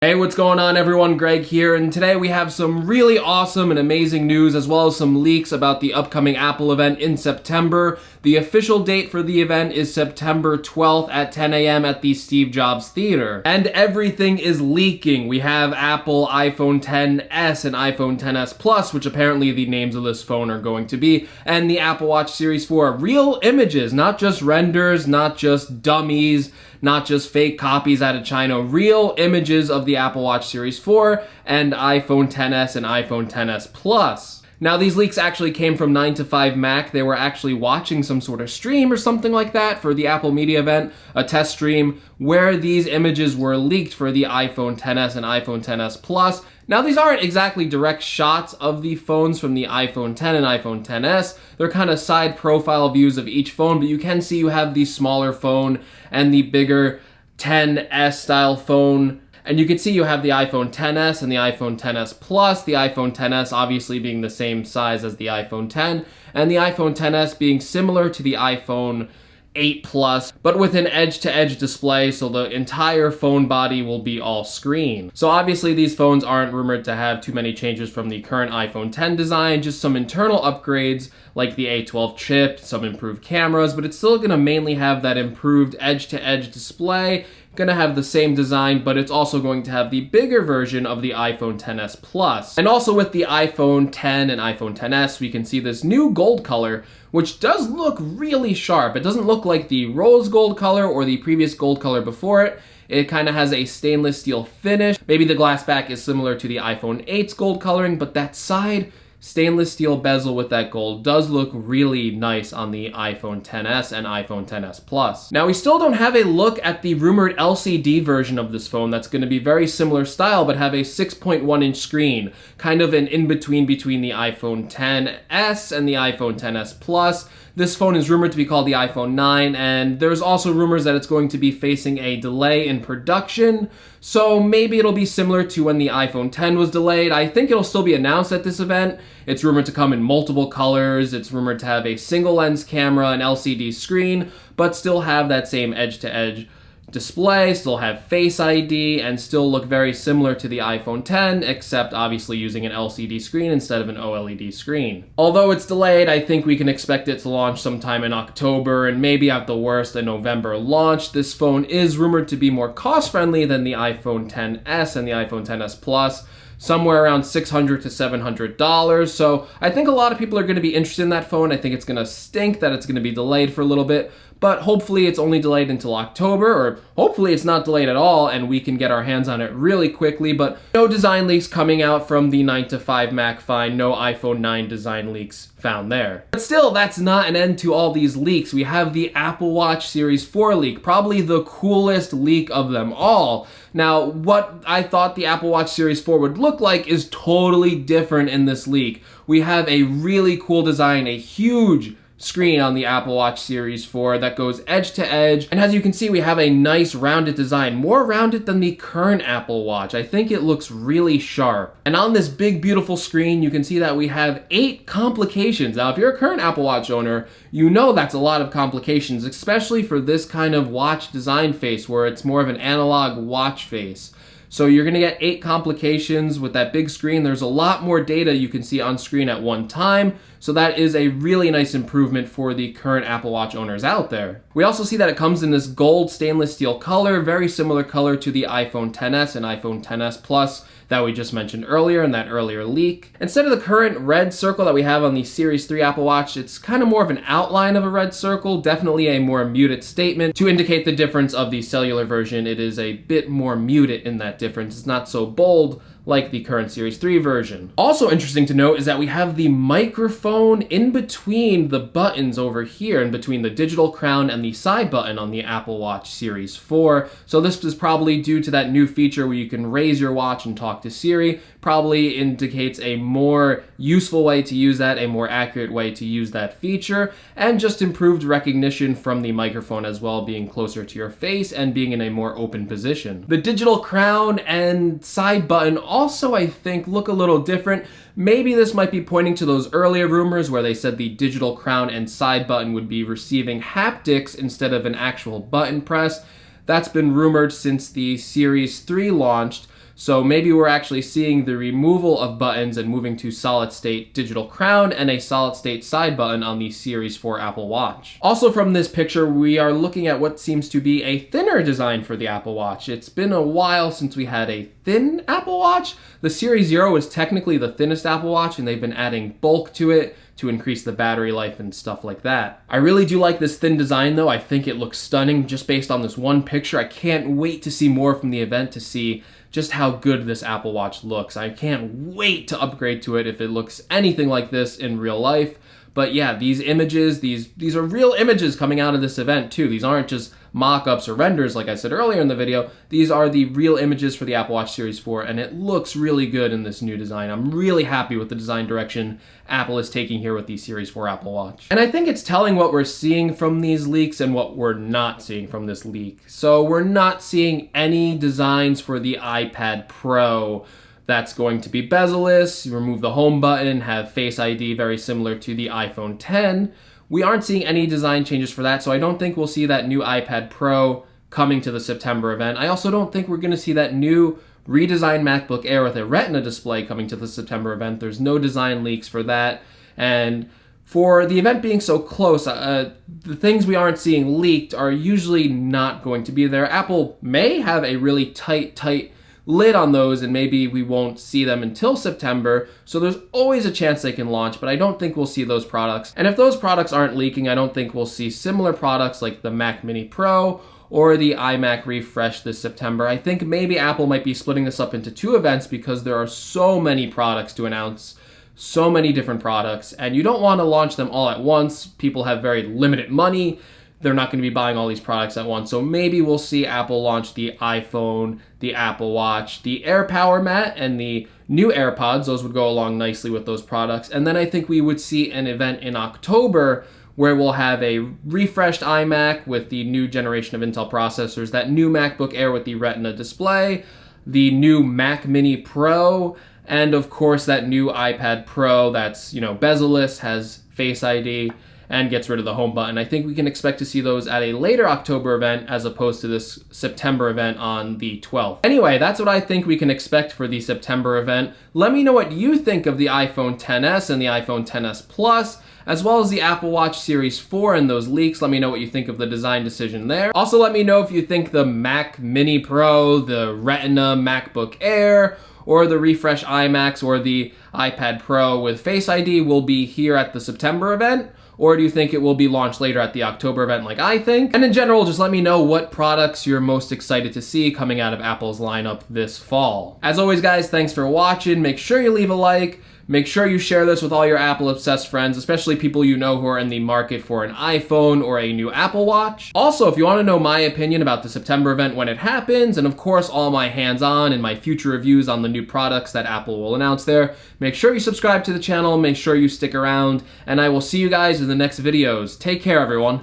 Hey, what's going on everyone? Greg here, and today we have some really awesome and amazing news as well as some leaks about the upcoming Apple event in September. The official date for the event is September 12th at 10 a.m. at the Steve Jobs Theater. And everything is leaking. We have Apple iPhone XS and iPhone XS Plus, which apparently the names of this phone are going to be, and the Apple Watch Series 4. Real images, not just renders, not just dummies, not just fake copies out of China, real images of the Apple Watch Series 4 and iPhone XS and iPhone XS Plus. Now, these leaks actually came from 9to5Mac. They were actually watching some sort of stream or something like that for the Apple Media event, a test stream, where these images were leaked for the iPhone XS and iPhone XS Plus. Now, these aren't exactly direct shots of the phones from the iPhone X and iPhone XS. They're kind of side profile views of each phone, but you can see you have the smaller phone and the bigger XS style phone. And you can see you have the iPhone XS and the iPhone XS Plus, the iPhone XS obviously being the same size as the iPhone X, and the iPhone XS being similar to the iPhone 8 Plus, but with an edge-to-edge display, so the entire phone body will be all screen. So obviously these phones aren't rumored to have too many changes from the current iPhone X design, just some internal upgrades like the A12 chip, some improved cameras, but it's still going to mainly have that improved edge-to-edge display. Gonna have the same design, but it's also going to have the bigger version of the iPhone XS Plus. And also with the iPhone X and iPhone XS, we can see this new gold color, which does look really sharp. It doesn't look like the rose gold color or the previous gold color before it. It kind of has a stainless steel finish. Maybe the glass back is similar to the iPhone 8's gold coloring, but that side stainless steel bezel with that gold does look really nice on the iPhone XS and iPhone XS Plus. Now, we still don't have a look at the rumored LCD version of this phone that's going to be very similar style but have a 6.1-inch screen, kind of an in-between between the iPhone XS and the iPhone XS Plus. This phone is rumored to be called the iPhone 9, and there's also rumors that it's going to be facing a delay in production, so maybe it'll be similar to when the iPhone X was delayed. I think it'll still be announced at this event. It's rumored to come in multiple colors, it's rumored to have a single lens camera, an LCD screen, but still have that same edge-to-edge display, still have Face ID, and still look very similar to the iPhone X, except obviously using an LCD screen instead of an OLED screen. Although it's delayed, I think we can expect it to launch sometime in October, and maybe at the worst a November launch. This phone is rumored to be more cost-friendly than the iPhone XS and the iPhone XS Plus, somewhere around $600 to $700. So I think a lot of people are going to be interested in that phone. I think it's going to stink that it's going to be delayed for a little bit, but hopefully it's only delayed until October, or hopefully it's not delayed at all and we can get our hands on it really quickly. But no design leaks coming out from the 9to5Mac find, no iPhone 9 design leaks found there. But still, that's not an end to all these leaks. We have the Apple Watch Series 4 leak, probably the coolest leak of them all. Now, what I thought the Apple Watch Series 4 would look like is totally different in this leak. We have a really cool design, a huge screen on the Apple Watch Series 4 that goes edge to edge, and as you can see, we have a nice rounded design, more rounded than the current Apple Watch. I think it looks really sharp. And on this big beautiful screen, you can see that we have 8 complications. Now, if you're a current Apple Watch owner, you know that's a lot of complications, especially for this kind of watch design face where it's more of an analog watch face. So you're going to get 8 complications with that big screen. There's a lot more data you can see on screen at one time. So that is a really nice improvement for the current Apple Watch owners out there. We also see that it comes in this gold stainless steel color, very similar color to the iPhone XS and iPhone XS Plus that we just mentioned earlier in that earlier leak. Instead of the current red circle that we have on the Series 3 Apple Watch, it's kind of more of an outline of a red circle, definitely a more muted statement to indicate the difference of the cellular version. It is a bit more muted in that difference. It's not so bold like the current Series 3 version. Also interesting to note is that we have the microphone in between the buttons over here, in between the digital crown and the side button on the Apple Watch Series 4. So this is probably due to that new feature where you can raise your watch and talk to Siri. Probably indicates a more useful way to use that, a more accurate way to use that feature, and just improved recognition from the microphone as well, being closer to your face and being in a more open position. The digital crown and side button also, I think, look a little different. Maybe this might be pointing to those earlier rumors where they said the digital crown and side button would be receiving haptics instead of an actual button press. That's been rumored since the Series 3 launched. So maybe we're actually seeing the removal of buttons and moving to solid state digital crown and a solid state side button on the Series 4 Apple Watch. Also from this picture, we are looking at what seems to be a thinner design for the Apple Watch. It's been a while since we had a thin Apple Watch. The Series 0 is technically the thinnest Apple Watch, and they've been adding bulk to it to increase the battery life and stuff like that. I really do like this thin design though. I think it looks stunning just based on this one picture. I can't wait to see more from the event to see just how good this Apple Watch looks. I can't wait to upgrade to it if it looks anything like this in real life. But yeah, these images, these are real images coming out of this event too. These aren't just mock-ups or renders like I said earlier in the video. These are the real images for the Apple Watch Series 4, and it looks really good in this new design. I'm really happy with the design direction Apple is taking here with the Series 4 Apple Watch. And I think it's telling what we're seeing from these leaks and what we're not seeing from this leak. So we're not seeing any designs for the iPad Pro that's going to be bezel-less, remove the home button, have Face ID very similar to the iPhone 10. We aren't seeing any design changes for that, so I don't think we'll see that new iPad Pro coming to the September event. I also don't think we're going to see that new redesigned MacBook Air with a Retina display coming to the September event. There's no design leaks for that. And for the event being so close, the things we aren't seeing leaked are usually not going to be there. Apple may have a really tight lid on those, and maybe we won't see them until September, so there's always a chance they can launch, but I don't think we'll see those products. And if those products aren't leaking, I don't think we'll see similar products like the Mac Mini Pro or the iMac refresh this September. I think maybe Apple might be splitting this up into two events because there are so many products to announce, so many different products, and you don't want to launch them all at once. People have very limited money. They're not going to be buying all these products at once. So maybe we'll see Apple launch the iPhone, the Apple Watch, the Air Power Mat, and the new AirPods. Those would go along nicely with those products. And then I think we would see an event in October where we'll have a refreshed iMac with the new generation of Intel processors, that new MacBook Air with the Retina display, the new Mac Mini Pro, and of course that new iPad Pro that's, bezel-less, has Face ID, and gets rid of the home button. I think we can expect to see those at a later October event as opposed to this September event on the 12th. Anyway, that's what I think we can expect for the September event. Let me know what you think of the iPhone XS and the iPhone XS Plus, as well as the Apple Watch Series 4 and those leaks. Let me know what you think of the design decision there. Also, let me know if you think the Mac Mini Pro, the Retina MacBook Air, or the refresh iMacs, or the iPad Pro with Face ID will be here at the September event. Or do you think it will be launched later at the October event like I think? And in general, just let me know what products you're most excited to see coming out of Apple's lineup this fall. As always, guys, thanks for watching. Make sure you leave a like. Make sure you share this with all your Apple-obsessed friends, especially people you know who are in the market for an iPhone or a new Apple Watch. Also, if you want to know my opinion about the September event when it happens, and of course all my hands-on and my future reviews on the new products that Apple will announce there, make sure you subscribe to the channel, make sure you stick around, and I will see you guys in the next videos. Take care, everyone.